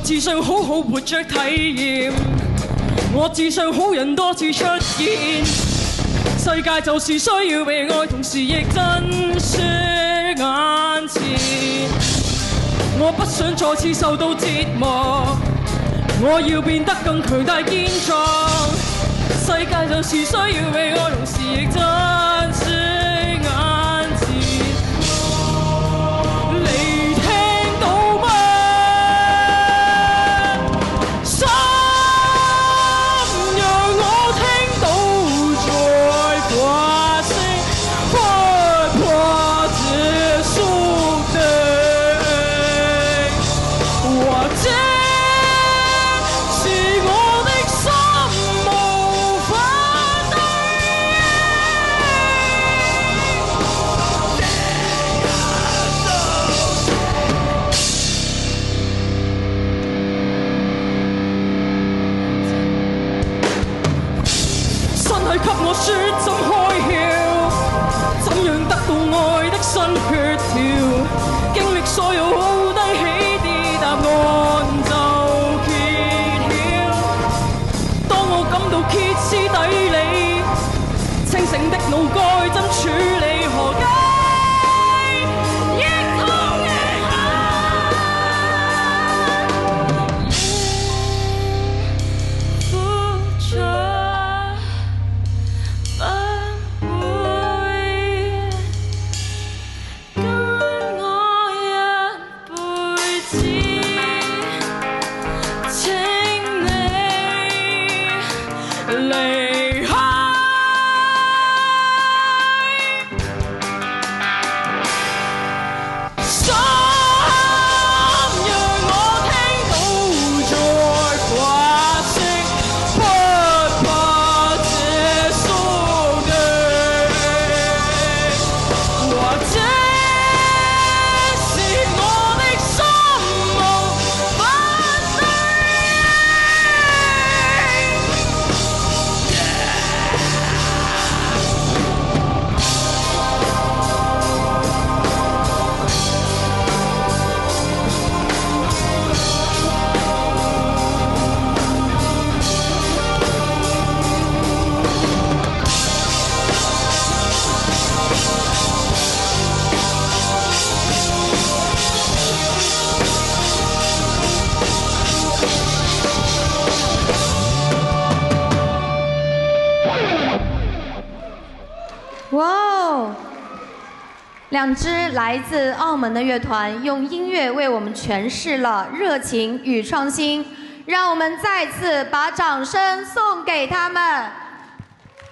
只想好好活着體驗，我只想好人多次出現。世界就是需要被愛，同時亦珍惜眼前。我不想再次受到折磨，我要變得更強大堅壯。世界就是需要被愛，同時亦珍惜眼前。你聽到嗎？心讓我聽到在發聲，不怕結束的，或者是我的心無法對身體給我說怎開竅，怎樣得到愛的新血條，經歷所有好低起跌，答案就揭曉。當我感到歇斯底里，清醒的腦該怎處理？何解亦痛亦恨，付出不會跟我一輩子，請你離開。心讓我聽到在發聲，不怕結束的，或者是我的心無法對哇哦！两支来自澳门的乐团用音乐为我们诠释了热情与创新，让我们再次把掌声送给他们。